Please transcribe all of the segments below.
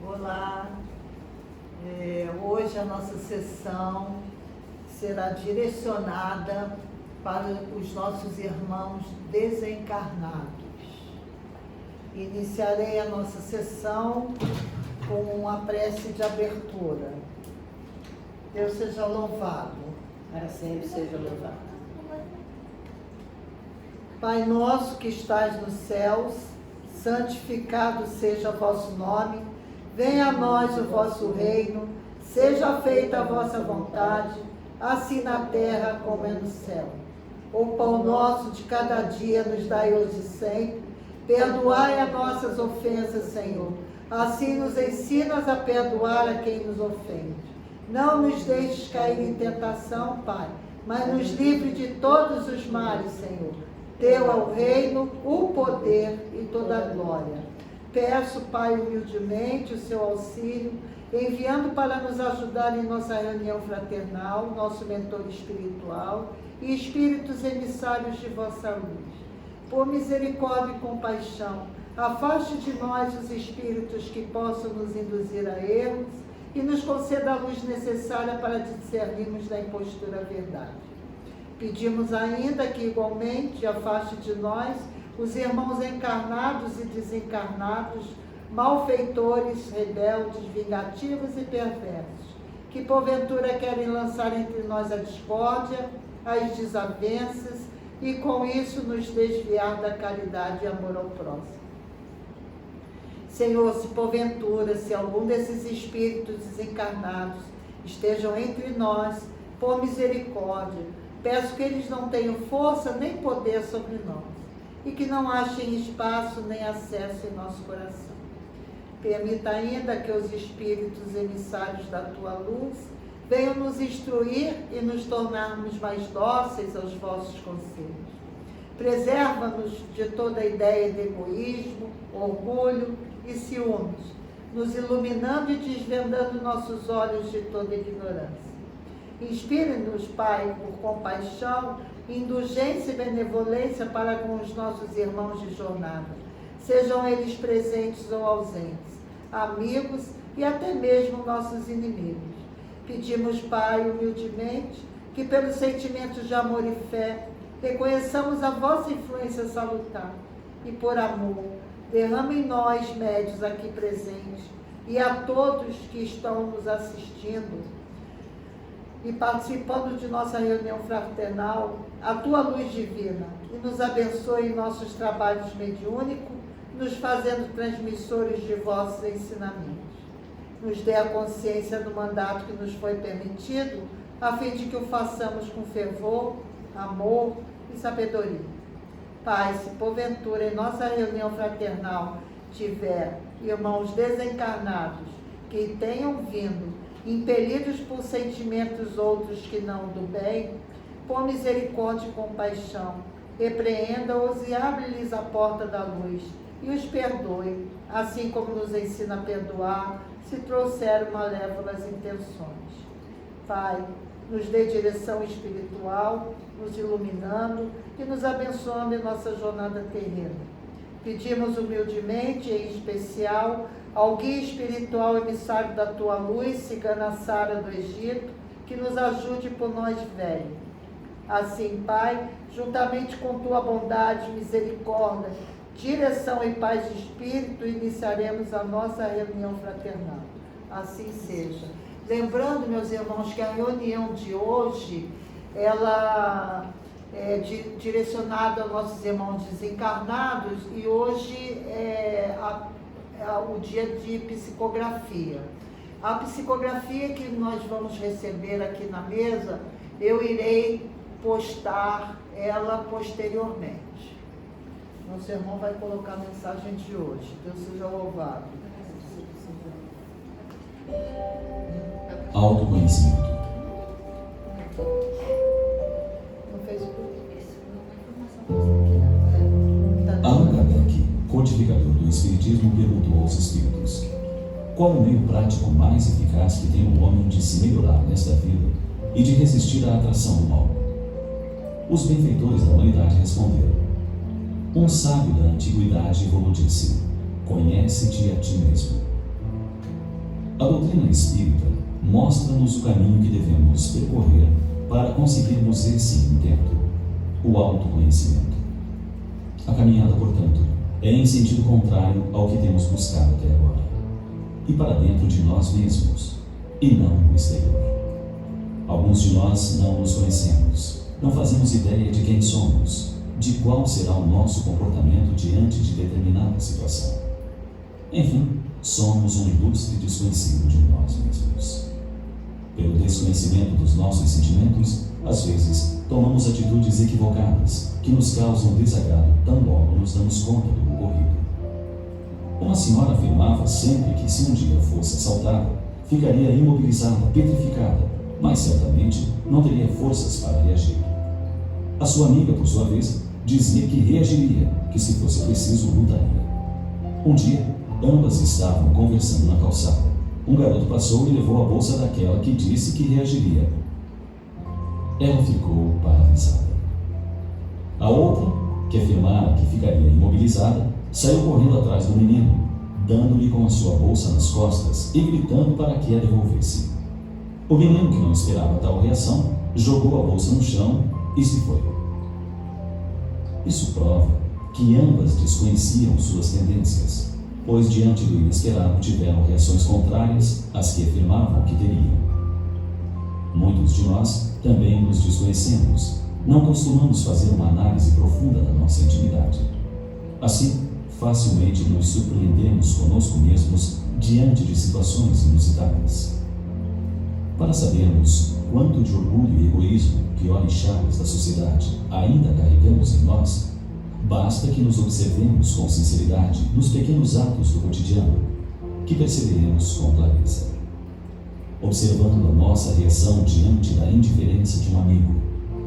Olá, hoje a nossa sessão será direcionada para os nossos irmãos desencarnados. Iniciarei a nossa sessão com uma prece de abertura. Deus seja louvado. Para sempre seja louvado. Pai nosso que estás nos céus, santificado seja o vosso nome. Venha a nós o vosso reino, seja feita a vossa vontade, assim na terra como é no céu. O pão nosso de cada dia nos dai hoje e sempre. Perdoai as nossas ofensas, Senhor. Assim nos ensinas a perdoar a quem nos ofende. Não nos deixes cair em tentação, Pai, mas nos livre de todos os males, Senhor. Teu é o reino, o poder e toda a glória. Peço, Pai, humildemente o seu auxílio, enviando para nos ajudar em nossa reunião fraternal, nosso mentor espiritual e espíritos emissários de vossa luz. Por misericórdia e compaixão, afaste de nós os espíritos que possam nos induzir a erros e nos conceda a luz necessária para discernirmos da impostura verdade. Pedimos ainda que, igualmente, afaste de nós os irmãos encarnados e desencarnados, malfeitores, rebeldes, vingativos e perversos, que porventura querem lançar entre nós a discórdia, as desavenças e com isso nos desviar da caridade e amor ao próximo. Senhor, se porventura, se algum desses espíritos desencarnados estejam entre nós, por misericórdia, peço que eles não tenham força nem poder sobre nós e que não achem espaço nem acesso em nosso coração. Permita ainda que os espíritos emissários da Tua luz venham nos instruir e nos tornarmos mais dóceis aos vossos conselhos. Preserva-nos de toda ideia de egoísmo, orgulho e ciúmes, nos iluminando e desvendando nossos olhos de toda ignorância. Inspire-nos, Pai, por compaixão, indulgência e benevolência para com os nossos irmãos de jornada, sejam eles presentes ou ausentes, amigos e até mesmo nossos inimigos. Pedimos, Pai, humildemente, que pelos sentimentos de amor e fé, reconheçamos a vossa influência salutar e, por amor, derrame em nós, médios aqui presentes, e a todos que estão nos assistindo e participando de nossa reunião fraternal, a Tua luz divina, e nos abençoe em nossos trabalhos mediúnicos, nos fazendo transmissores de vossos ensinamentos. Nos dê a consciência do mandato que nos foi permitido, a fim de que o façamos com fervor, amor e sabedoria. Pai, se porventura em nossa reunião fraternal tiver irmãos desencarnados que tenham vindo, impelidos por sentimentos outros que não do bem, por misericórdia e compaixão, repreenda-os e abre-lhes a porta da luz e os perdoe, assim como nos ensina a perdoar, se trouxeram malévolas intenções. Pai, nos dê direção espiritual, nos iluminando e nos abençoando em nossa jornada terrena. Pedimos humildemente, em especial, ao guia espiritual emissário da Tua luz, Cigana Sara do Egito, que nos ajude por nós velhos. Assim, Pai, juntamente com Tua bondade, misericórdia, direção e paz de espírito, iniciaremos a nossa reunião fraternal. Assim seja. Lembrando, meus irmãos, que a reunião de hoje, ela é direcionada aos nossos irmãos desencarnados e hoje é o dia de psicografia. A psicografia que nós vamos receber aqui na mesa, eu irei postar ela posteriormente. Nosso irmão vai colocar a mensagem de hoje. Deus seja louvado. Autoconhecimento. No Facebook. Allan Kardec, codificador do Espiritismo, perguntou aos Espíritos: qual o meio prático mais eficaz que tem o homem de se melhorar nesta vida e de resistir à atração do mal? Os benfeitores da humanidade responderam: um sábio da antiguidade vos disse: conhece-te a ti mesmo. A doutrina espírita mostra-nos o caminho que devemos percorrer para conseguirmos esse intento, o autoconhecimento. A caminhada, portanto, é em sentido contrário ao que temos buscado até agora, e para dentro de nós mesmos, e não no exterior. Alguns de nós não nos conhecemos, não fazemos ideia de quem somos, de qual será o nosso comportamento diante de determinada situação. Enfim, somos um ilustre desconhecido de nós mesmos. Pelo desconhecimento dos nossos sentimentos, às vezes tomamos atitudes equivocadas que nos causam desagrado tão logo nos damos conta do ocorrido. Uma senhora afirmava sempre que se um dia fosse assaltada, ficaria imobilizada, petrificada, mas certamente não teria forças para reagir. A sua amiga, por sua vez, dizia que reagiria, que se fosse preciso lutaria. Um dia, ambas estavam conversando na calçada. Um garoto passou e levou a bolsa daquela que disse que reagiria. Ela ficou paralisada. A outra, que afirmara que ficaria imobilizada, saiu correndo atrás do menino, dando-lhe com a sua bolsa nas costas e gritando para que a devolvesse. O menino, que não esperava tal reação, jogou a bolsa no chão e se foi. Isso prova que ambas desconheciam suas tendências, pois diante do inesperado tiveram reações contrárias às que afirmavam que teriam. Muitos de nós também nos desconhecemos, não costumamos fazer uma análise profunda da nossa intimidade. Assim, facilmente nos surpreendemos conosco mesmos diante de situações inusitadas. Para sabermos quanto de orgulho e egoísmo, piores chaves da sociedade, ainda carregamos em nós, basta que nos observemos com sinceridade nos pequenos atos do cotidiano, que perceberemos com clareza. Observando a nossa reação diante da indiferença de um amigo,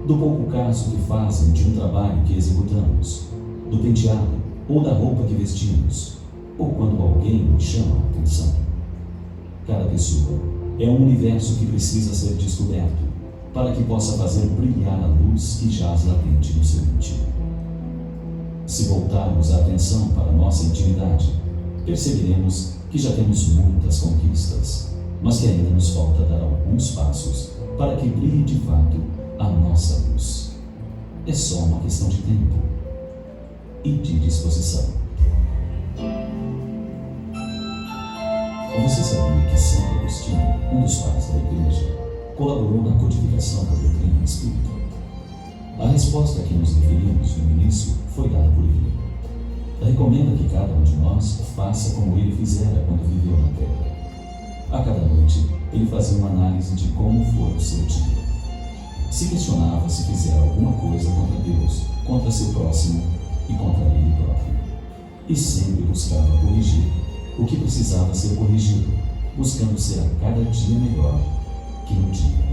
do pouco caso que fazem de um trabalho que executamos, do penteado ou da roupa que vestimos, ou quando alguém nos chama a atenção. Cada pessoa é um universo que precisa ser descoberto para que possa fazer brilhar a luz que jaz latente no seu íntimo. Se voltarmos a atenção para a nossa intimidade, perceberemos que já temos muitas conquistas, mas que ainda nos falta dar alguns passos para que brilhe de fato a nossa luz. É só uma questão de tempo e de disposição. Você sabia que Santo Agostinho, um dos pais da Igreja, colaborou na codificação da doutrina espírita? A resposta a que nos referimos no início foi dada por ele. Recomenda que cada um de nós faça como ele fizera quando viveu na Terra. A cada noite, ele fazia uma análise de como foi o seu dia. Se questionava se fizera alguma coisa contra Deus, contra seu próximo e contra ele próprio. E sempre buscava corrigir o que precisava ser corrigido, buscando ser a cada dia melhor que no dia anterior.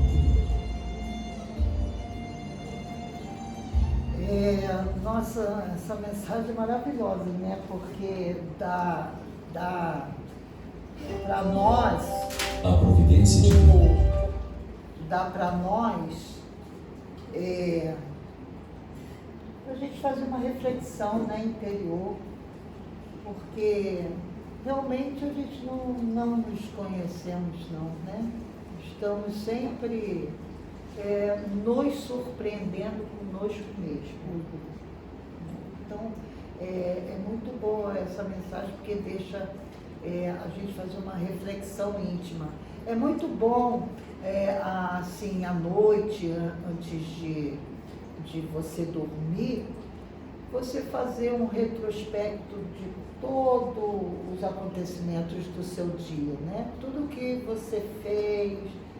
Nossa, essa mensagem é maravilhosa, né? Porque dá para nós a providência de Deus. Dá para nós a gente fazer uma reflexão, né, interior, porque realmente a gente não nos conhecemos, não, né? Estamos sempre nos surpreendendo conosco mesmo. Então, é muito boa essa mensagem, porque deixa a gente fazer uma reflexão íntima. É muito bom, assim, à noite, antes de você dormir, você fazer um retrospecto de todos os acontecimentos do seu dia, né? Tudo que você fez,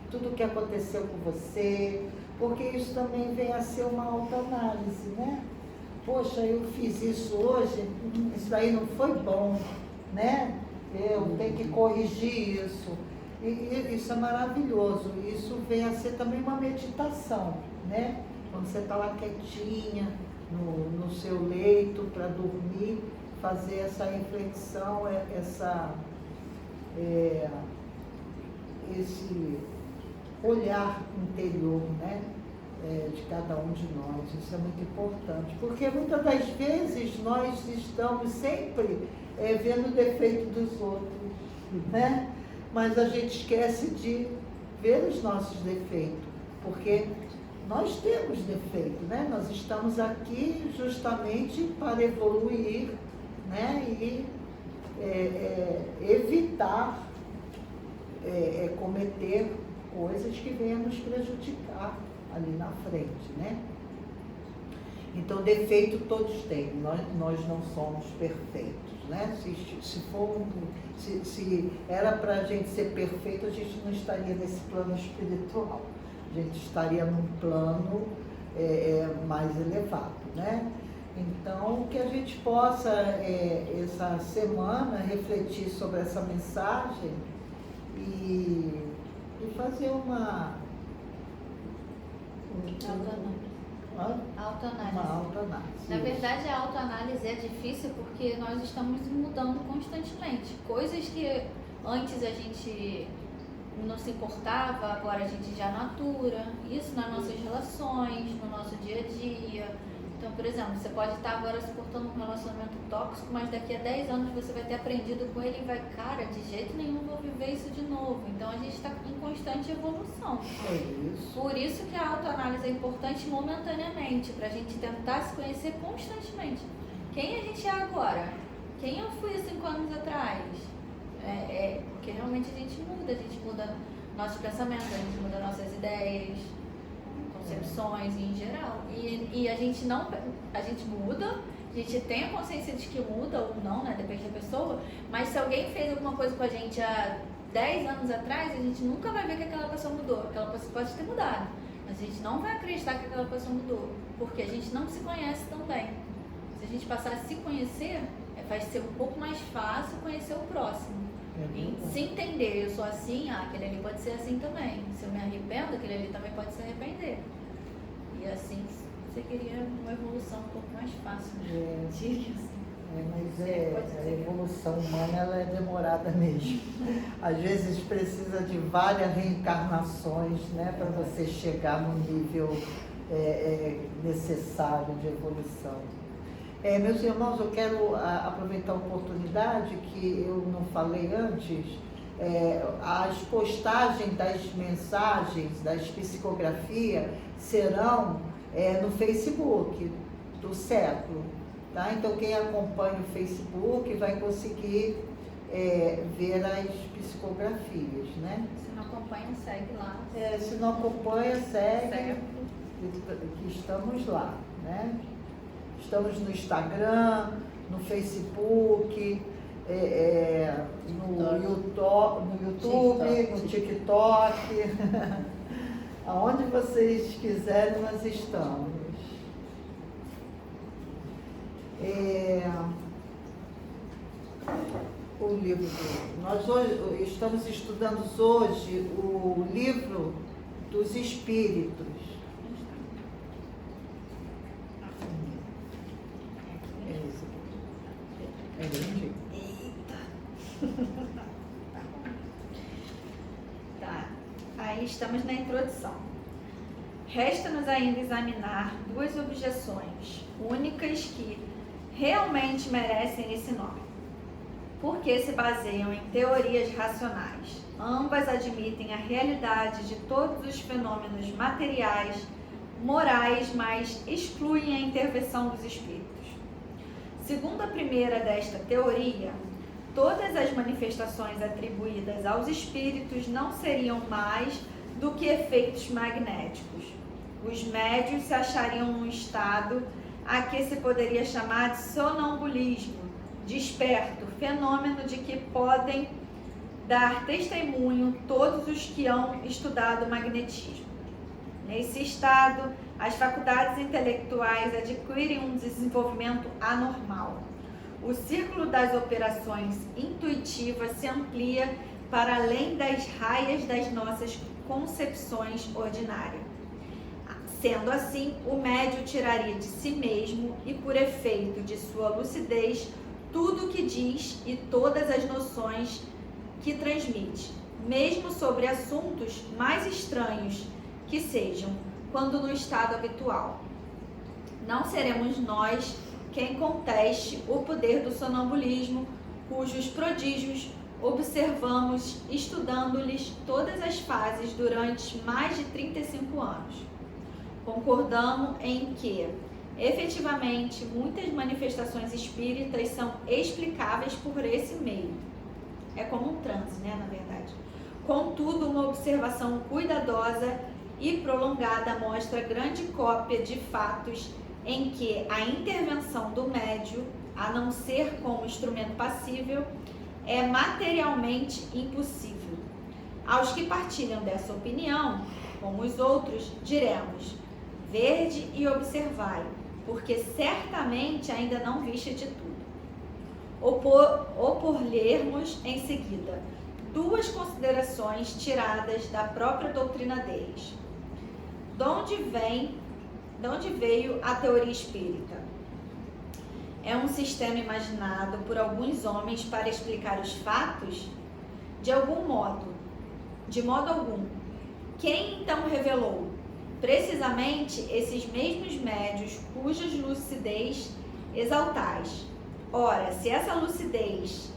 tudo que aconteceu com você, porque isso também vem a ser uma autoanálise, né? Poxa, eu fiz isso hoje, isso aí não foi bom, né? Eu tenho que corrigir isso. E isso é maravilhoso. Isso vem a ser também uma meditação, né? Quando você está lá quietinha, no seu leito, para dormir, fazer essa reflexão, esse olhar interior, né? De cada um de nós. Isso é muito importante, porque muitas das vezes nós estamos sempre vendo o defeito dos outros, né? mas a gente esquece de ver os nossos defeitos, porque nós temos defeito, né? Nós estamos aqui justamente para evoluir, né? E evitar cometer coisas que venham nos prejudicar ali na frente, né? Então, defeito todos têm, nós não somos perfeitos, né? Se era para a gente ser perfeito, a gente não estaria nesse plano espiritual, a gente estaria num plano mais elevado, né? Então, que a gente possa, essa semana, refletir sobre essa mensagem e fazer uma autoanálise. Uma autoanálise. Na verdade, a autoanálise é difícil porque nós estamos mudando constantemente. Coisas que antes a gente não se importava, agora a gente já natura. Isso nas nossas relações, no nosso dia a dia. Então, por exemplo, você pode estar agora suportando um relacionamento tóxico, mas daqui a 10 anos você vai ter aprendido com ele e vai, cara, de jeito nenhum vou viver isso de novo. Então, a gente está em constante evolução. É isso. Por isso que a autoanálise é importante momentaneamente, para a gente tentar se conhecer constantemente. Quem a gente é agora? Quem eu fui há 5 anos atrás? Porque realmente a gente muda nossos pensamentos, a gente muda nossas ideias, concepções em geral. E a gente muda, a gente tem a consciência de que muda ou não, né? Depende da pessoa, mas se alguém fez alguma coisa com a gente há 10 anos atrás, a gente nunca vai ver que aquela pessoa mudou. Aquela pessoa pode ter mudado, mas a gente não vai acreditar que aquela pessoa mudou, porque a gente não se conhece tão bem. Se a gente passar a se conhecer, vai ser um pouco mais fácil conhecer o próximo. E se entender, eu sou assim, aquele ali pode ser assim também. Se eu me arrependo, aquele ali também pode se arrepender. E assim você queria uma evolução um pouco mais fácil, né? Mas a evolução humana ela é demorada mesmo. Às vezes precisa de várias reencarnações, né, para você chegar no nível necessário de evolução. Meus irmãos, eu quero aproveitar a oportunidade que eu não falei antes. As postagens das mensagens, das psicografias, serão no Facebook do século. Tá? Então, quem acompanha o Facebook vai conseguir ver as psicografias, né? Se não acompanha, segue lá. Se não acompanha, segue. Que estamos lá, né? Estamos no Instagram, no Facebook, no YouTube, no TikTok. Aonde vocês quiserem, nós estamos. O livro. Nós hoje estamos estudando hoje o livro dos Espíritos. Tá, aí estamos na introdução. Resta-nos ainda examinar 2 objeções únicas que realmente merecem esse nome, porque se baseiam em teorias racionais. Ambas admitem a realidade de todos os fenômenos materiais, morais, mas excluem a intervenção dos espíritos. Segundo a primeira desta teoria, todas as manifestações atribuídas aos espíritos não seriam mais do que efeitos magnéticos. Os médiuns se achariam num estado a que se poderia chamar de sonambulismo, desperto, fenômeno de que podem dar testemunho todos os que hão estudado o magnetismo. Nesse estado, as faculdades intelectuais adquirem um desenvolvimento anormal. O círculo das operações intuitivas se amplia para além das raias das nossas concepções ordinárias. Sendo assim, o médium tiraria de si mesmo e por efeito de sua lucidez tudo o que diz e todas as noções que transmite, mesmo sobre assuntos mais estranhos que sejam, quando no estado habitual. Não seremos nós quem conteste o poder do sonambulismo, cujos prodígios observamos estudando-lhes todas as fases durante mais de 35 anos. Concordamos em que, efetivamente, muitas manifestações espíritas são explicáveis por esse meio. É como um transe, né, na verdade. Contudo, uma observação cuidadosa e prolongada mostra grande cópia de fatos em que a intervenção do médium, a não ser como instrumento passível, é materialmente impossível. Aos que partilham dessa opinião, como os outros, diremos: verde e observai, porque certamente ainda não viste de tudo. Ou por lermos em seguida duas considerações tiradas da própria doutrina deles. De onde veio a teoria espírita? É um sistema imaginado por alguns homens para explicar os fatos? De modo algum. Quem então revelou? Precisamente esses mesmos médios cujas lucidez exaltais. Ora, se essa lucidez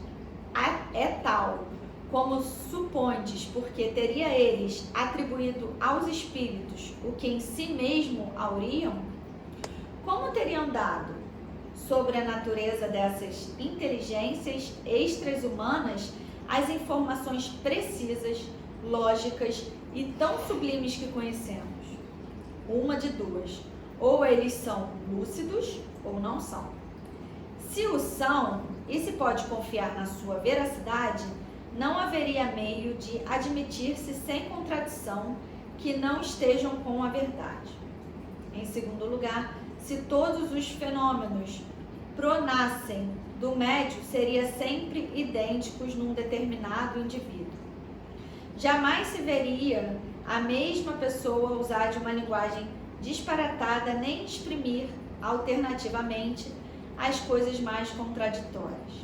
é tal como supondes, porque teria eles atribuído aos espíritos o que em si mesmo auriam, como teriam dado sobre a natureza dessas inteligências extra-humanas as informações precisas, lógicas e tão sublimes que conhecemos? Uma de duas: ou eles são lúcidos ou não são. Se o são, e se pode confiar na sua veracidade, não haveria meio de admitir-se sem contradição que não estejam com a verdade. Em segundo lugar, se todos os fenômenos pronassem do médium, seriam sempre idênticos num determinado indivíduo. Jamais se veria a mesma pessoa usar de uma linguagem disparatada nem exprimir alternativamente as coisas mais contraditórias.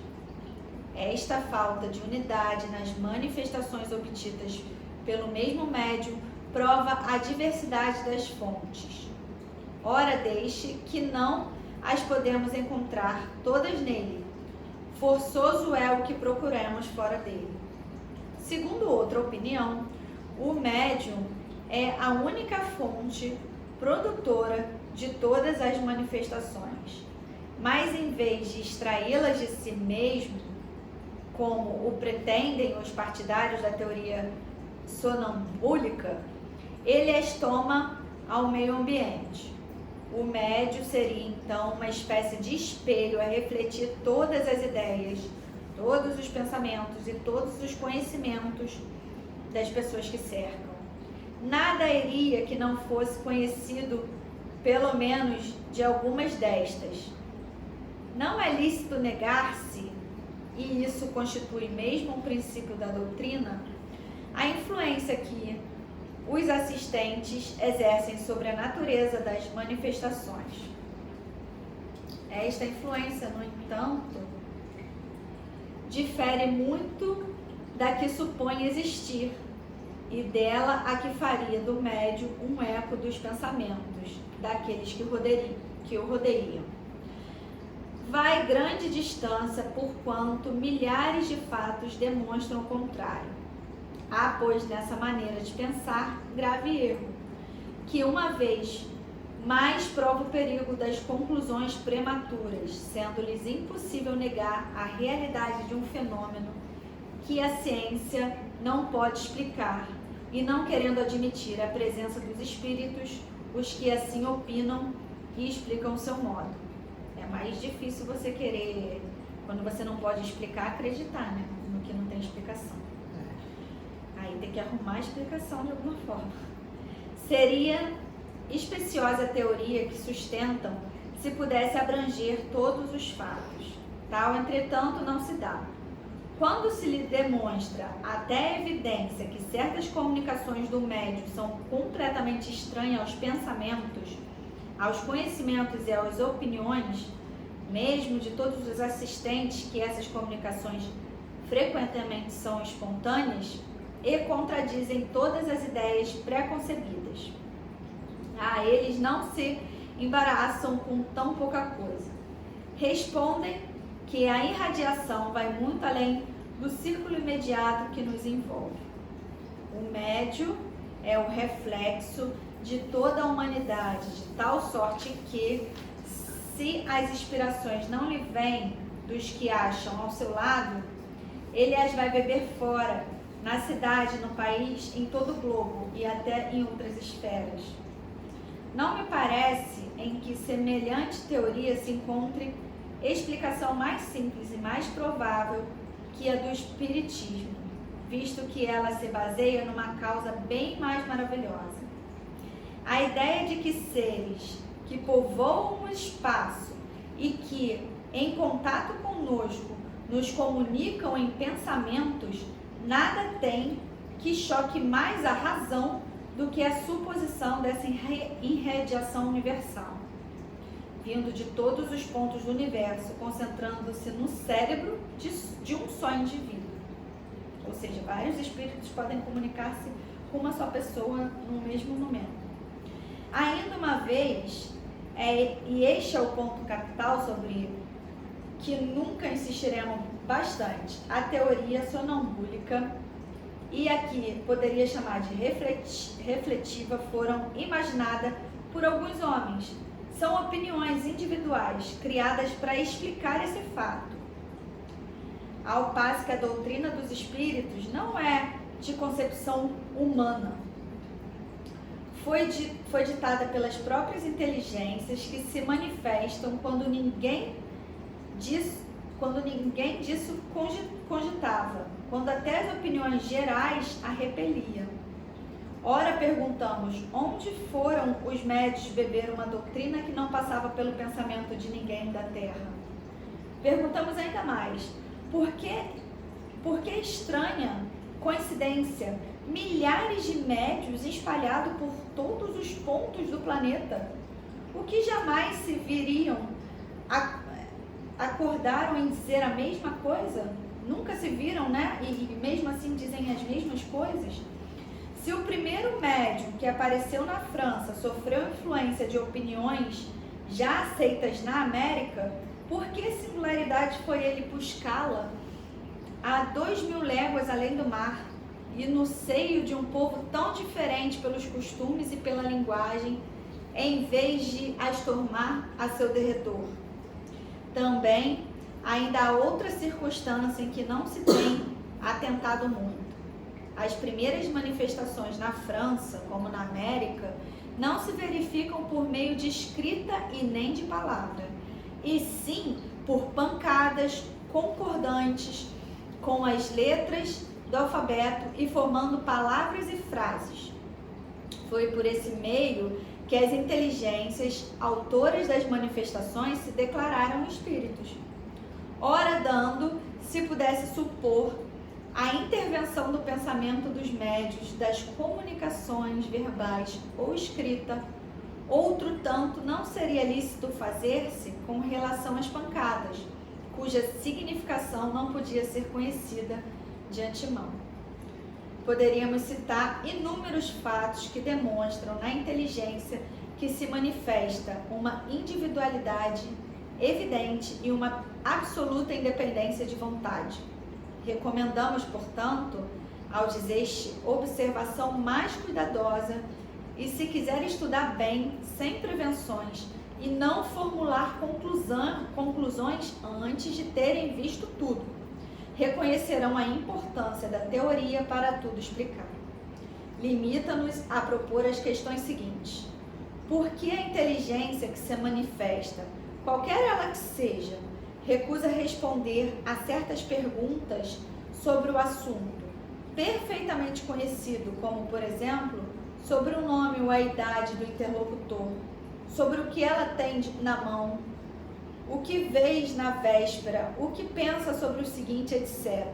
Esta falta de unidade nas manifestações obtidas pelo mesmo médium prova a diversidade das fontes. Ora, deixe que não as podemos encontrar todas nele. Forçoso é o que procuramos fora dele. Segundo outra opinião, o médium é a única fonte produtora de todas as manifestações. Mas em vez de extraí-las de si mesmo, como o pretendem os partidários da teoria sonambúlica, ele as toma ao meio ambiente. O médium seria então uma espécie de espelho a refletir todas as ideias, todos os pensamentos e todos os conhecimentos das pessoas que cercam. Nada iria que não fosse conhecido, pelo menos, de algumas destas. Não é lícito negar-se, e isso constitui mesmo um princípio da doutrina, a influência que os assistentes exercem sobre a natureza das manifestações. Esta influência, no entanto, difere muito da que supõe existir e dela a que faria do médium um eco dos pensamentos daqueles que o rodeiam. Vai grande distância, porquanto milhares de fatos demonstram o contrário. Há, pois, nessa maneira de pensar, grave erro, que uma vez mais prova o perigo das conclusões prematuras, sendo-lhes impossível negar a realidade de um fenômeno que a ciência não pode explicar, e não querendo admitir a presença dos espíritos, os que assim opinam e explicam o seu modo. É mais difícil você querer, quando você não pode explicar, acreditar, né? No que não tem explicação. Aí tem que arrumar a explicação de alguma forma. Seria especiosa a teoria que sustentam se pudesse abranger todos os fatos. Tal, entretanto, não se dá. Quando se lhe demonstra até a evidência que certas comunicações do médium são completamente estranhas aos pensamentos, aos conhecimentos e às opiniões, mesmo de todos os assistentes, que essas comunicações frequentemente são espontâneas e contradizem todas as ideias pré-concebidas. Eles não se embaraçam com tão pouca coisa. Respondem que a irradiação vai muito além do círculo imediato que nos envolve. O médio é o reflexo de toda a humanidade, de tal sorte que, se as inspirações não lhe vêm dos que acham ao seu lado, ele as vai beber fora, na cidade, no país, em todo o globo e até em outras esferas. Não me parece em que semelhante teoria se encontre explicação mais simples e mais provável que a do espiritismo, visto que ela se baseia numa causa bem mais maravilhosa. A ideia de que seres que povoam o espaço e que, em contato conosco, nos comunicam em pensamentos, nada tem que choque mais a razão do que a suposição dessa irradiação universal, vindo de todos os pontos do universo, concentrando-se no cérebro de um só indivíduo. Ou seja, vários espíritos podem comunicar-se com uma só pessoa no mesmo momento. Ainda uma vez, e este é o ponto capital sobre que nunca insistiremos bastante, a teoria sonambúlica, e aqui poderia chamar de refletiva, foram imaginadas por alguns homens. São opiniões individuais criadas para explicar esse fato. Ao passo que a doutrina dos espíritos não é de concepção humana. Foi ditada pelas próprias inteligências que se manifestam quando ninguém disso cogitava, quando até as opiniões gerais a repeliam. Ora, perguntamos, onde foram os médios beber uma doutrina que não passava pelo pensamento de ninguém da terra? Perguntamos ainda mais, por que estranha coincidência, milhares de médios espalhados por todos os pontos do planeta, o que jamais se viriam, acordaram em dizer a mesma coisa? Nunca se viram, né? E mesmo assim dizem as mesmas coisas? Se o primeiro médium que apareceu na França sofreu influência de opiniões já aceitas na América, por que singularidade foi ele buscá-la a 2.000 léguas além do mar e no seio de um povo tão diferente pelos costumes e pela linguagem, em vez de as tomar a seu derredor? Também, ainda há outra circunstância em que não se tem atentado muito. As primeiras manifestações na França, como na América, não se verificam por meio de escrita e nem de palavra, e sim por pancadas concordantes com as letras do alfabeto e formando palavras e frases. Foi por esse meio que as inteligências autoras das manifestações se declararam espíritos, ora dando, se pudesse supor, a intervenção do pensamento dos médios, das comunicações verbais ou escrita. Outro tanto não seria lícito fazer-se com relação às pancadas, cuja significação não podia ser conhecida de antemão. Poderíamos citar inúmeros fatos que demonstram na inteligência que se manifesta uma individualidade evidente e uma absoluta independência de vontade. Recomendamos, portanto, ao dizer-te, observação mais cuidadosa e, se quiser estudar bem, sem prevenções, e não formular conclusões antes de terem visto tudo, reconhecerão a importância da teoria para tudo explicar. Limita-nos a propor as questões seguintes. Por que a inteligência que se manifesta, qualquer ela que seja, recusa responder a certas perguntas sobre o assunto perfeitamente conhecido, como, por exemplo, sobre o nome ou a idade do interlocutor, sobre o que ela tem na mão, o que vês na véspera, o que pensa sobre o seguinte, etc.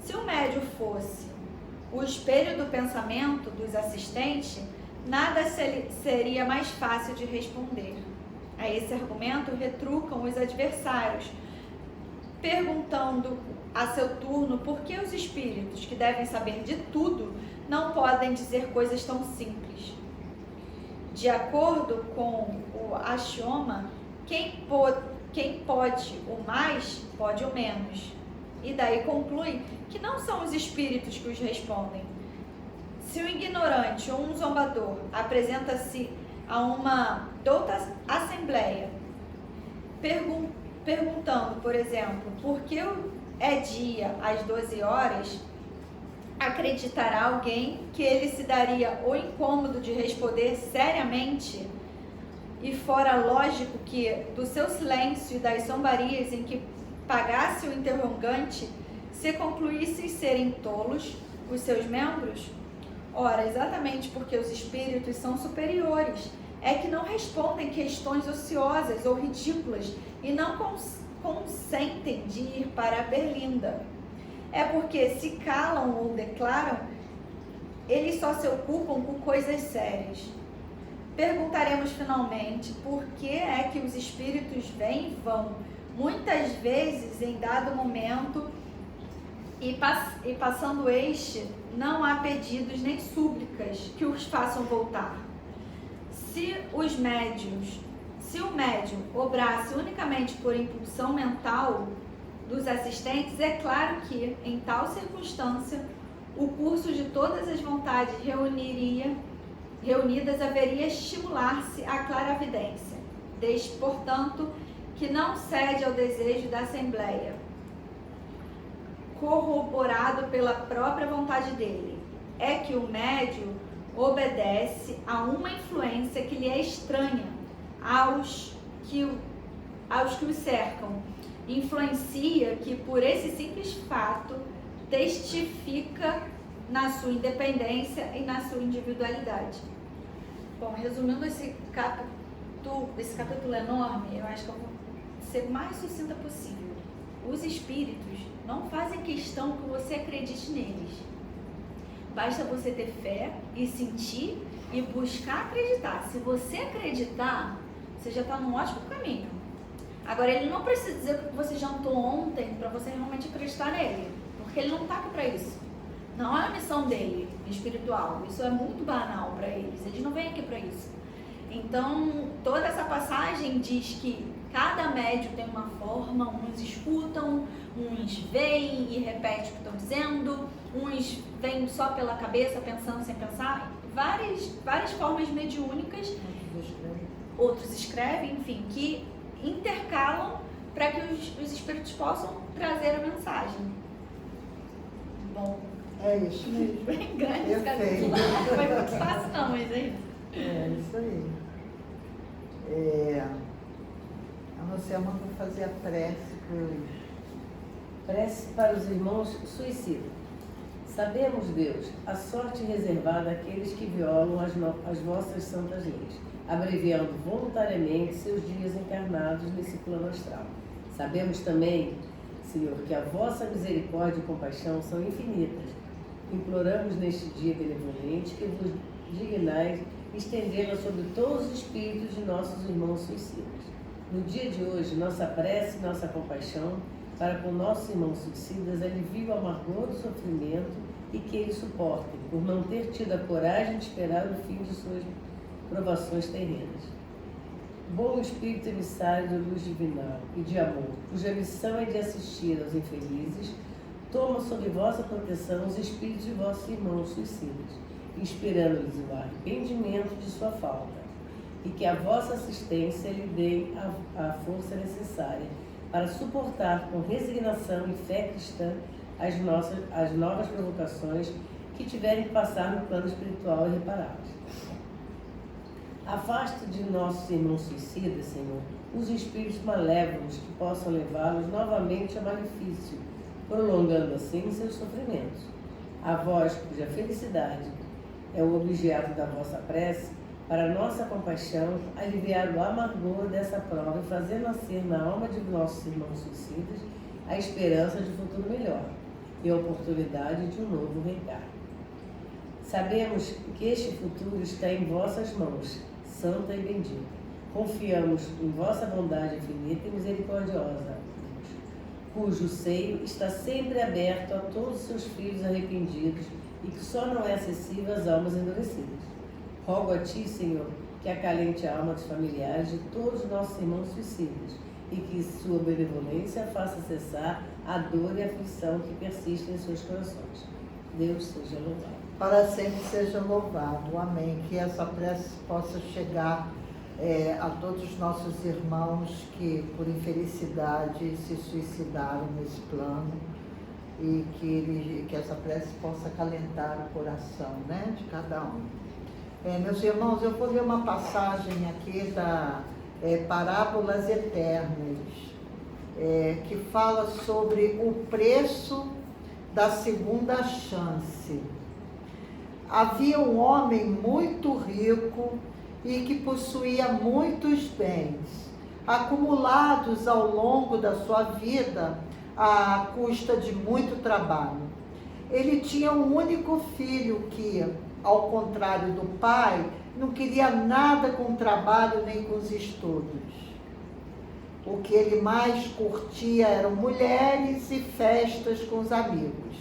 Se o médium fosse o espelho do pensamento dos assistentes, nada seria mais fácil de responder. A esse argumento retrucam os adversários, perguntando a seu turno por que os espíritos, que devem saber de tudo, não podem dizer coisas tão simples. De acordo com o axioma, quem pode o mais, pode o menos. E daí conclui que não são os espíritos que os respondem. Se um ignorante ou um zombador apresenta-se a uma douta assembleia, perguntando, por exemplo, por que é dia às 12 horas, acreditará alguém que ele se daria o incômodo de responder seriamente? E fora lógico que do seu silêncio e das zombarias em que pagasse o interrogante, se concluísse serem tolos os seus membros? Ora, exatamente porque os espíritos são superiores, é que não respondem questões ociosas ou ridículas e não consentem de ir para a berlinda. É porque se calam ou declaram, eles só se ocupam com coisas sérias. Perguntaremos finalmente por que é que os espíritos vêm e vão, muitas vezes em dado momento, e passando este, não há pedidos nem súplicas que os façam voltar. Se o médium obrasse unicamente por impulsão mental dos assistentes, é claro que, em tal circunstância, o curso de todas as vontades reunidas haveria estimular-se à claravidência, desde, portanto, que não cede ao desejo da Assembleia, corroborado pela própria vontade dele. É que o médium obedece a uma influência que lhe é estranha aos que o cercam, influencia que por esse simples fato testifica na sua independência e na sua individualidade. Bom, resumindo esse capítulo enorme, eu acho que eu vou ser o mais sucinta possível. Os espíritos não fazem questão que você acredite neles. Basta você ter fé e sentir e buscar acreditar. Se você acreditar, você já está num ótimo caminho. Agora, ele não precisa dizer que você jantou ontem para você realmente acreditar nele, porque ele não está aqui para isso. Não é a missão dele, espiritual. Isso é muito banal para eles. Eles não vêm aqui para isso. Então, toda essa passagem diz que cada médium tem uma forma, uns escutam, uns veem e repetem o que estão dizendo, uns veem só pela cabeça, pensando sem pensar. Várias formas mediúnicas, outros escrevem, enfim, que intercalam para que os espíritos possam trazer a mensagem. Bom, é isso mesmo. Bem grande esse capítulo. Não foi muito fácil não, mas é isso. É isso aí. A Luciana vai fazer a prece Prece para os irmãos suicidas. Sabemos, Deus, a sorte reservada àqueles que violam as vossas santas leis, abreviando voluntariamente seus dias encarnados nesse plano astral. Sabemos também, Senhor, que a vossa misericórdia e compaixão são infinitas. Imploramos neste dia benevolente que vos dignais estendê-la sobre todos os espíritos de nossos irmãos suicidas. No dia de hoje, nossa prece e nossa compaixão para com nossos irmãos suicidas alivie o amargor do sofrimento e que eles suportem, por não ter tido a coragem de esperar o fim de suas provações terrenas. Bom Espírito emissário de luz divinal e de amor, cuja missão é de assistir aos infelizes, toma sob vossa proteção os espíritos de vossos irmãos suicidas, inspirando-lhes o arrependimento de sua falta, e que a vossa assistência lhe dê a força necessária para suportar com resignação e fé cristã as novas provocações que tiverem que passar no plano espiritual irreparáveis. Afasta de nossos irmãos suicidas, Senhor, os espíritos malévolos que possam levá-los novamente ao malefício, prolongando assim seus sofrimentos. A vós, cuja felicidade é o objeto da vossa prece, para nossa compaixão, aliviar o amargor dessa prova e fazer nascer na alma de nossos irmãos suicidas a esperança de futuro melhor e a oportunidade de um novo reencarne. Sabemos que este futuro está em vossas mãos, santa e bendita. Confiamos em vossa bondade infinita e misericordiosa, cujo seio está sempre aberto a todos os seus filhos arrependidos e que só não é acessível às almas endurecidas. Rogo a ti, Senhor, que acalente a alma dos familiares de todos os nossos irmãos suicidas e que sua benevolência faça cessar a dor e a aflição que persistem em seus corações. Deus seja louvado. Para sempre seja louvado. Amém. Que essa prece possa chegar a todos os nossos irmãos que, por infelicidade, se suicidaram nesse plano, e que essa prece possa acalentar o coração, né, de cada um. Meus irmãos, eu vou ler uma passagem aqui da Parábolas Eternas, que fala sobre o preço da segunda chance. Havia um homem muito rico e que possuía muitos bens, acumulados ao longo da sua vida à custa de muito trabalho. Ele tinha um único filho que, ao contrário do pai, não queria nada com o trabalho nem com os estudos. O que ele mais curtia eram mulheres e festas com os amigos.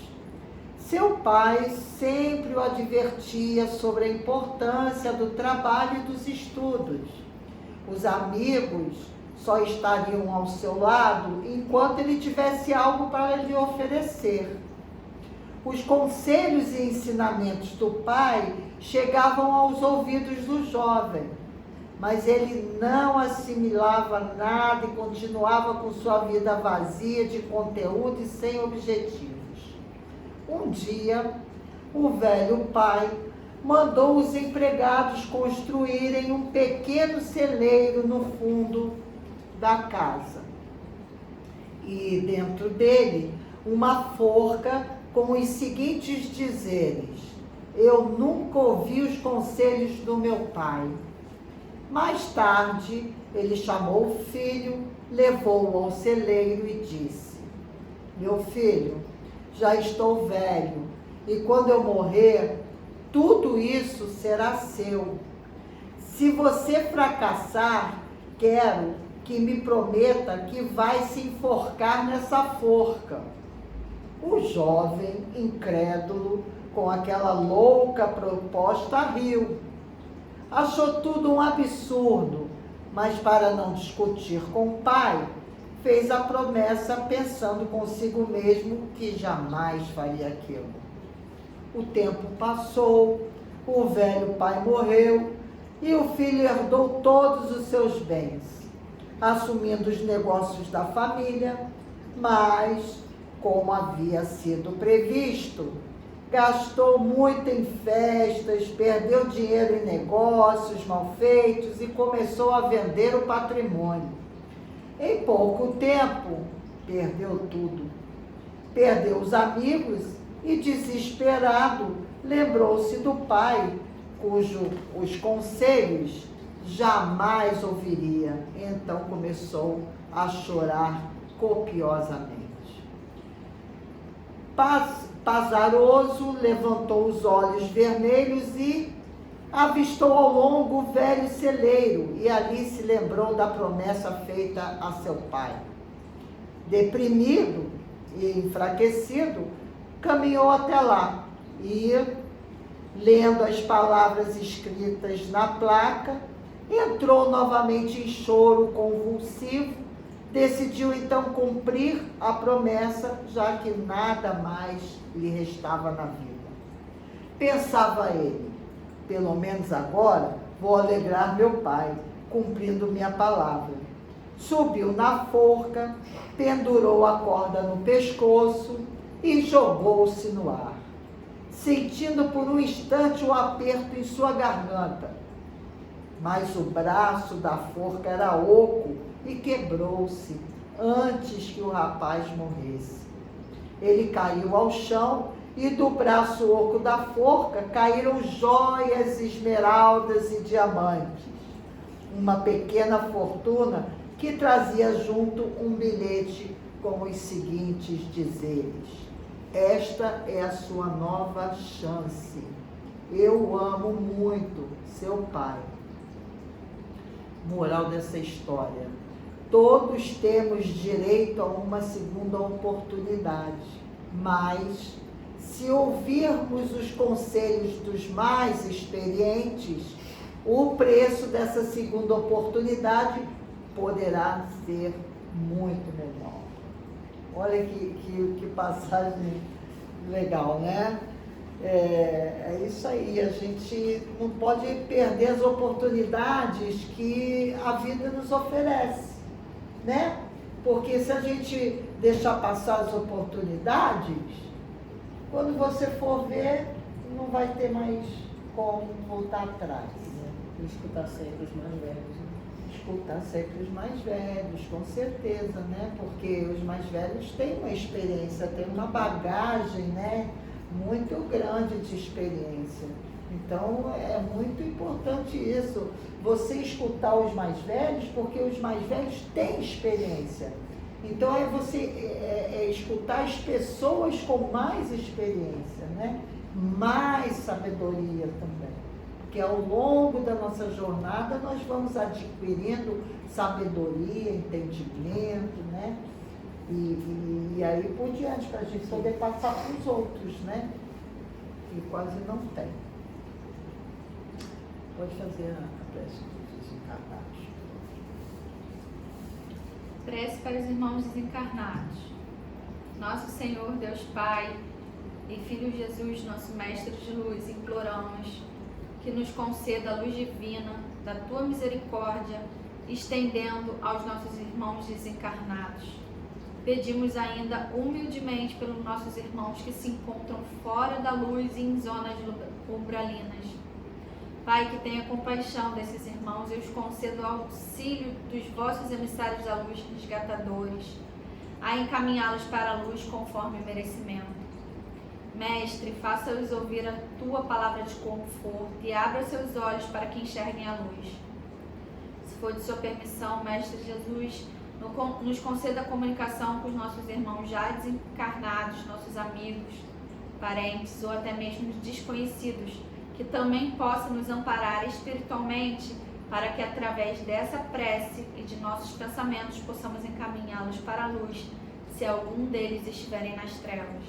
Seu pai sempre o advertia sobre a importância do trabalho e dos estudos. Os amigos só estariam ao seu lado enquanto ele tivesse algo para lhe oferecer. Os conselhos e ensinamentos do pai chegavam aos ouvidos do jovem, mas ele não assimilava nada e continuava com sua vida vazia de conteúdo e sem objetivos. Um dia, o velho pai mandou os empregados construírem um pequeno celeiro no fundo da casa. E dentro dele, uma forca com os seguintes dizeres: eu nunca ouvi os conselhos do meu pai. Mais tarde, ele chamou o filho, levou-o ao celeiro e disse: meu filho, já estou velho, e quando eu morrer, tudo isso será seu. Se você fracassar, quero que me prometa que vai se enforcar nessa forca. O jovem, incrédulo, com aquela louca proposta, riu. Achou tudo um absurdo, mas para não discutir com o pai, fez a promessa pensando consigo mesmo que jamais faria aquilo. O tempo passou, o velho pai morreu e o filho herdou todos os seus bens, assumindo os negócios da família, mas, como havia sido previsto, gastou muito em festas, perdeu dinheiro em negócios mal feitos e começou a vender o patrimônio. Em pouco tempo, perdeu tudo. Perdeu os amigos e, desesperado, lembrou-se do pai, os conselhos jamais ouviria. Então começou a chorar copiosamente. Pazaroso, levantou os olhos vermelhos e avistou ao longo o velho celeiro, e ali se lembrou da promessa feita a seu pai. Deprimido e enfraquecido, caminhou até lá e, lendo as palavras escritas na placa, entrou novamente em choro convulsivo. Decidiu então cumprir a promessa, já que nada mais lhe restava na vida. Pensava ele: pelo menos agora vou alegrar meu pai, cumprindo minha palavra. Subiu na forca, pendurou a corda no pescoço e jogou-se no ar, sentindo por um instante o aperto em sua garganta. Mas o braço da forca era oco e quebrou-se antes que o rapaz morresse. Ele caiu ao chão e do braço oco da forca caíram joias, esmeraldas e diamantes. Uma pequena fortuna que trazia junto um bilhete com os seguintes dizeres: esta é a sua nova chance. Eu amo muito seu pai. Moral dessa história: todos temos direito a uma segunda oportunidade, mas se ouvirmos os conselhos dos mais experientes, o preço dessa segunda oportunidade poderá ser muito menor. Olha que passagem legal, né? É isso aí, a gente não pode perder as oportunidades que a vida nos oferece, né? Porque se a gente deixar passar as oportunidades, quando você for ver, não vai ter mais como voltar atrás. Né? E escutar sempre os mais velhos. Né? Escutar sempre os mais velhos, com certeza, né? Porque os mais velhos têm uma experiência, têm uma bagagem, né? Muito grande de experiência. Então, é muito importante isso, você escutar os mais velhos, porque os mais velhos têm experiência. Então, é você escutar as pessoas com mais experiência, né? Mais sabedoria também. Porque ao longo da nossa jornada, nós vamos adquirindo sabedoria, entendimento, né? E aí por diante, para a gente poder passar para os outros, né? E quase não tem. Pode fazer a prece dos desencarnados. Prece para os irmãos desencarnados. Nosso Senhor, Deus Pai e Filho Jesus, nosso Mestre de Luz, imploramos que nos conceda a luz divina da Tua misericórdia, estendendo aos nossos irmãos desencarnados. Pedimos ainda humildemente pelos nossos irmãos que se encontram fora da luz e em zonas umbralinas. Pai, que tenha compaixão desses irmãos e os conceda o auxílio dos vossos emissários da luz resgatadores, a encaminhá-los para a luz conforme merecimento. Mestre, faça-os ouvir a Tua palavra de conforto e abra seus olhos para que enxerguem a luz. Se for de Sua permissão, Mestre Jesus, nos conceda a comunicação com os nossos irmãos já desencarnados, nossos amigos, parentes ou até mesmo desconhecidos, que também possam nos amparar espiritualmente, para que através dessa prece e de nossos pensamentos possamos encaminhá-los para a luz, se algum deles estiverem nas trevas.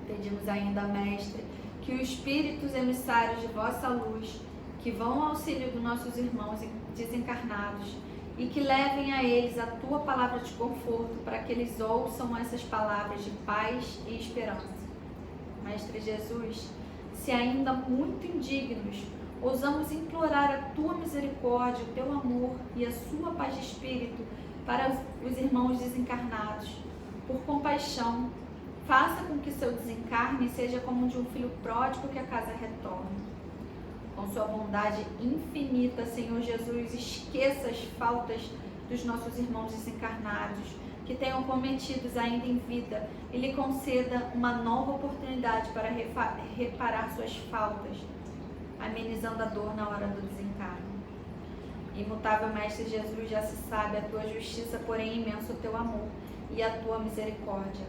Pedimos ainda, Mestre, que os espíritos emissários de vossa luz, que vão ao auxílio dos nossos irmãos desencarnados, e que levem a eles a Tua palavra de conforto, para que eles ouçam essas palavras de paz e esperança. Mestre Jesus, se ainda muito indignos, ousamos implorar a Tua misericórdia, o Teu amor e a Sua paz de espírito para os irmãos desencarnados. Por compaixão, faça com que seu desencarne seja como de um filho pródigo que a casa retorna. Com Sua bondade infinita, Senhor Jesus, esqueça as faltas dos nossos irmãos desencarnados, que tenham cometidos ainda em vida, e lhe conceda uma nova oportunidade para reparar suas faltas, amenizando a dor na hora do desencarne. Imutável Mestre Jesus, já se sabe a Tua justiça, porém imenso o Teu amor e a Tua misericórdia.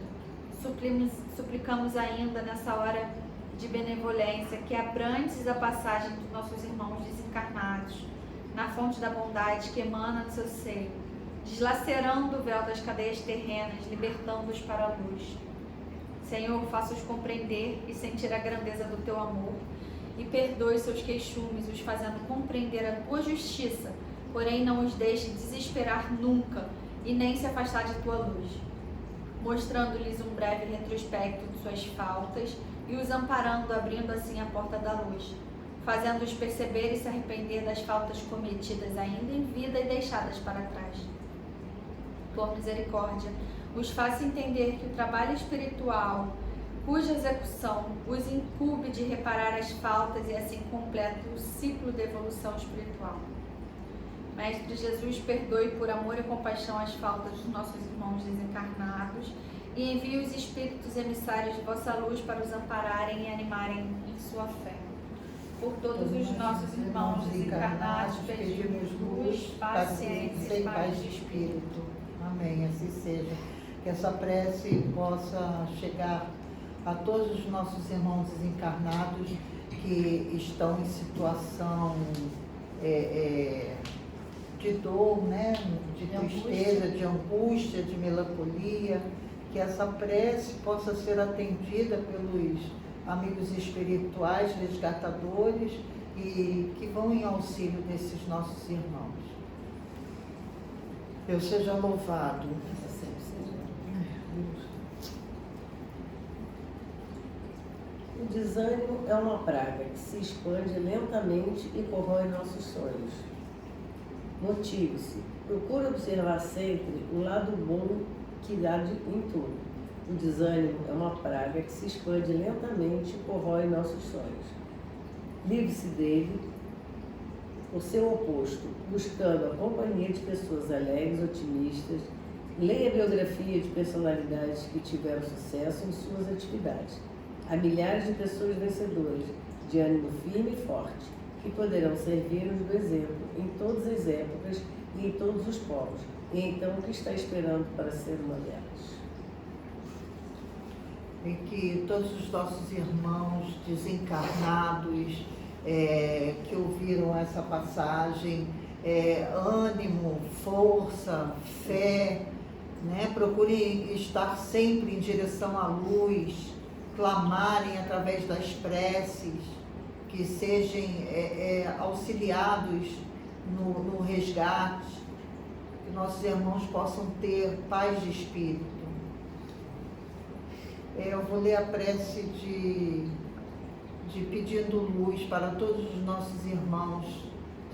Suplicamos ainda nessa hora de benevolência que abrantes a passagem dos nossos irmãos desencarnados na fonte da bondade que emana do seu seio, deslacerando o véu das cadeias terrenas, libertando-os para a luz. Senhor, faça-os compreender e sentir a grandeza do Teu amor e perdoe seus queixumes, os fazendo compreender a Tua justiça, porém não os deixe desesperar nunca e nem se afastar de Tua luz, mostrando-lhes um breve retrospecto de suas faltas e os amparando, abrindo assim a porta da luz, fazendo-os perceber e se arrepender das faltas cometidas ainda em vida e deixadas para trás. Por misericórdia, os faça entender que o trabalho espiritual, cuja execução os incumbe de reparar as faltas e assim completa o ciclo de evolução espiritual. Mestre Jesus, perdoe por amor e compaixão as faltas dos nossos irmãos desencarnados e envie os espíritos emissários de vossa luz para os ampararem e animarem em sua fé. Por todos os nossos irmãos desencarnados, pedimos luz, paciência e paz de espírito. Amém, assim seja. Que essa prece possa chegar a todos os nossos irmãos desencarnados que estão em situação de dor, né? De tristeza, de angústia, de melancolia. Que essa prece possa ser atendida pelos amigos espirituais, resgatadores, e que vão em auxílio desses nossos irmãos. Deus seja louvado. O desânimo é uma praga que se expande lentamente e corrói nossos sonhos. Motive-se. Procure observar sempre o lado bom que há em tudo. O desânimo é uma praga que se expande lentamente e corrói nossos sonhos. Livre-se dele, o seu oposto, buscando a companhia de pessoas alegres, otimistas. Leia a biografia de personalidades que tiveram sucesso em suas atividades. Há milhares de pessoas vencedoras, de ânimo firme e forte, que poderão servir-nos do exemplo em todas as épocas e em todos os povos. E então, o que está esperando para ser uma delas? E que todos os nossos irmãos desencarnados que ouviram essa passagem, ânimo, força, fé, né? Procurem estar sempre em direção à luz, clamarem através das preces, que sejam auxiliados no resgate, que nossos irmãos possam ter paz de espírito. Eu vou ler a prece de pedindo luz para todos os nossos irmãos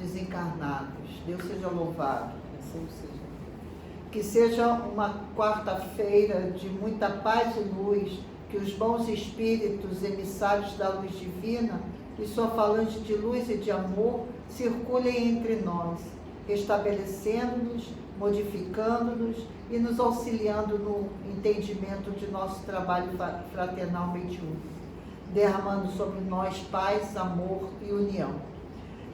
desencarnados. Deus seja louvado. Assim seja. Que seja uma quarta-feira de muita paz e luz, que os bons espíritos emissários da luz divina e sua falange de luz e de amor circulem entre nós, estabelecendo-nos, modificando-nos e nos auxiliando no entendimento de nosso trabalho fraternal mediúnico, derramando sobre nós paz, amor e união.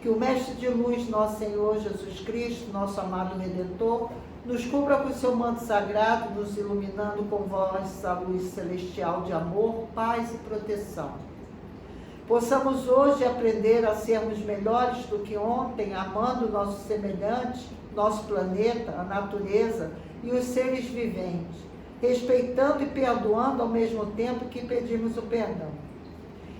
Que o Mestre de Luz, nosso Senhor Jesus Cristo, nosso amado Redentor, nos cubra com o seu manto sagrado, nos iluminando com vossa luz celestial de amor, paz e proteção. Possamos hoje aprender a sermos melhores do que ontem, amando nossos semelhantes, nosso planeta, a natureza e os seres viventes, respeitando e perdoando ao mesmo tempo que pedimos o perdão.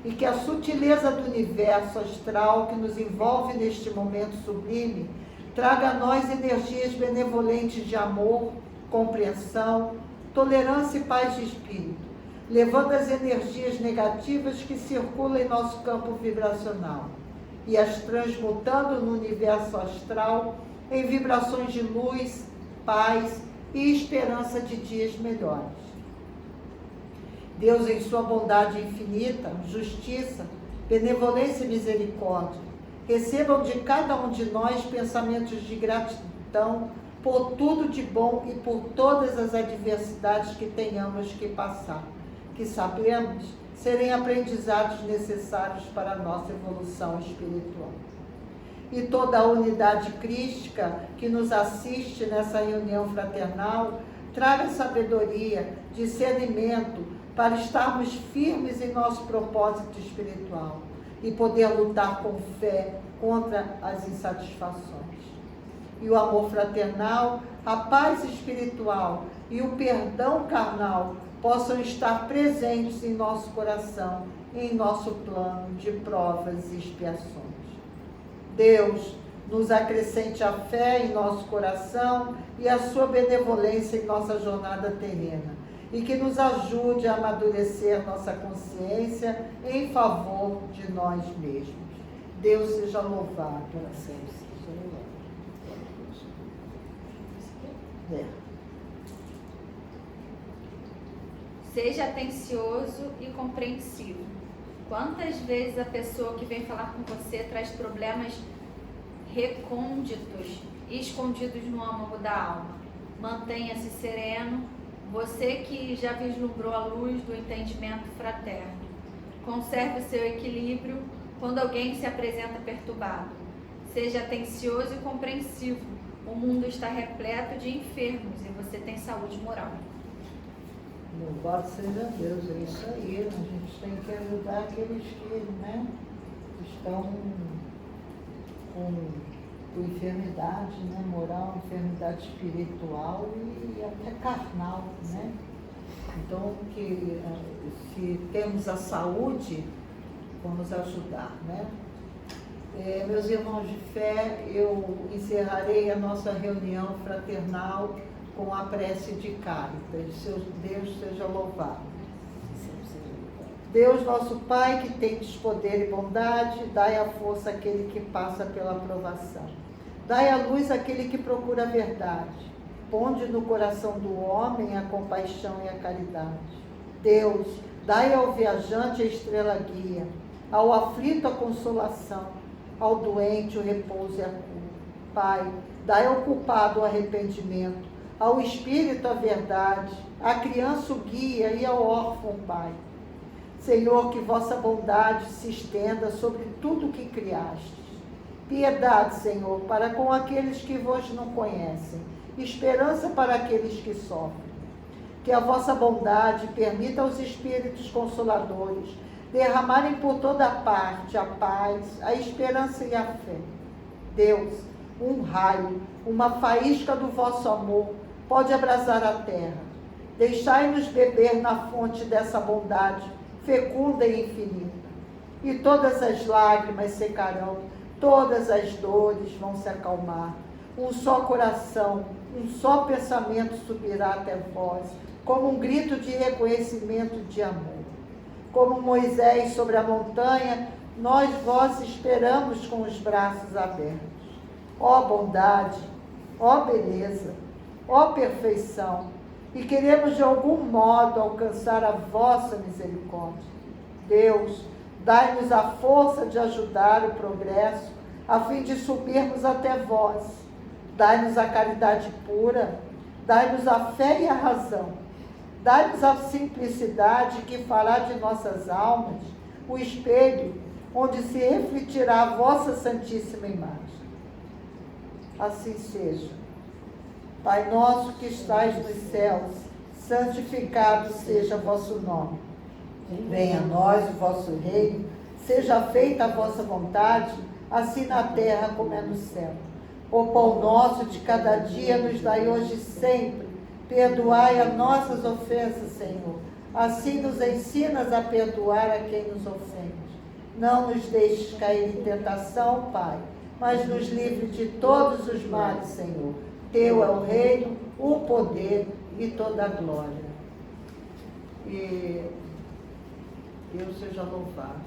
E que a sutileza do universo astral que nos envolve neste momento sublime traga a nós energias benevolentes de amor, compreensão, tolerância e paz de espírito, levando as energias negativas que circulam em nosso campo vibracional e as transmutando no universo astral em vibrações de luz, paz e esperança de dias melhores. Deus, em sua bondade infinita, justiça, benevolência e misericórdia, recebam de cada um de nós pensamentos de gratidão por tudo de bom e por todas as adversidades que tenhamos que passar, que sabemos serem aprendizados necessários para a nossa evolução espiritual. E toda a unidade crística que nos assiste nessa reunião fraternal, traga sabedoria, discernimento, para estarmos firmes em nosso propósito espiritual e poder lutar com fé contra as insatisfações. E o amor fraternal, a paz espiritual e o perdão carnal possam estar presentes em nosso coração, em nosso plano de provas e expiações. Deus, nos acrescente a fé em nosso coração e a sua benevolência em nossa jornada terrena, e que nos ajude a amadurecer nossa consciência em favor de nós mesmos. Deus seja louvado. Seja atencioso e compreensivo. Quantas vezes a pessoa que vem falar com você traz problemas recônditos e escondidos no âmago da alma? Mantenha-se sereno. Você que já vislumbrou a luz do entendimento fraterno, conserve o seu equilíbrio quando alguém se apresenta perturbado. Seja atencioso e compreensivo. O mundo está repleto de enfermos e você tem saúde moral. Louvado seja Deus, é isso aí. A gente tem que ajudar aqueles que estão com enfermidade, moral, enfermidade espiritual e até carnal, Então, que se temos a saúde, vamos ajudar, meus irmãos de fé, eu encerrarei a nossa reunião fraternal com a prece de Cáritas. Deus seja louvado. Deus nosso Pai, que tens poder e bondade, dai a força àquele que passa pela provação. Dai a luz àquele que procura a verdade. Ponde no coração do homem a compaixão e a caridade. Deus, dai ao viajante a estrela guia, ao aflito a consolação, ao doente o repouso e a cura. Pai, dai ao culpado o arrependimento, ao espírito a verdade, à criança o guia e ao órfão o Pai. Senhor, que vossa bondade se estenda sobre tudo o que criastes. Piedade, Senhor, para com aqueles que vos não conhecem, esperança para aqueles que sofrem. Que a vossa bondade permita aos Espíritos Consoladores derramarem por toda parte a paz, a esperança e a fé. Deus, um raio, uma faísca do vosso amor pode abrasar a terra. Deixai-nos beber na fonte dessa bondade fecunda e infinita. E todas as lágrimas secarão, todas as dores vão se acalmar. Um só coração, um só pensamento subirá até vós, como um grito de reconhecimento de amor. Como Moisés sobre a montanha, nós vós esperamos com os braços abertos. Ó bondade, ó beleza, ó perfeição, e queremos de algum modo alcançar a vossa misericórdia. Deus, dai-nos a força de ajudar o progresso, a fim de subirmos até vós. Dai-nos a caridade pura, dai-nos a fé e a razão. Dai-nos a simplicidade que fará de nossas almas o espelho onde se refletirá a vossa santíssima imagem. Assim seja. Pai nosso que estais nos céus, santificado seja vosso nome. Venha a nós o vosso reino, seja feita a vossa vontade, assim na terra como é no céu. O pão nosso de cada dia nos dai hoje sempre. Perdoai as nossas ofensas, Senhor. Assim nos ensinas a perdoar a quem nos ofende. Não nos deixes cair em tentação, Pai, mas nos livre de todos os males, Senhor. Teu é o reino, o poder e toda a glória. E Deus seja louvado.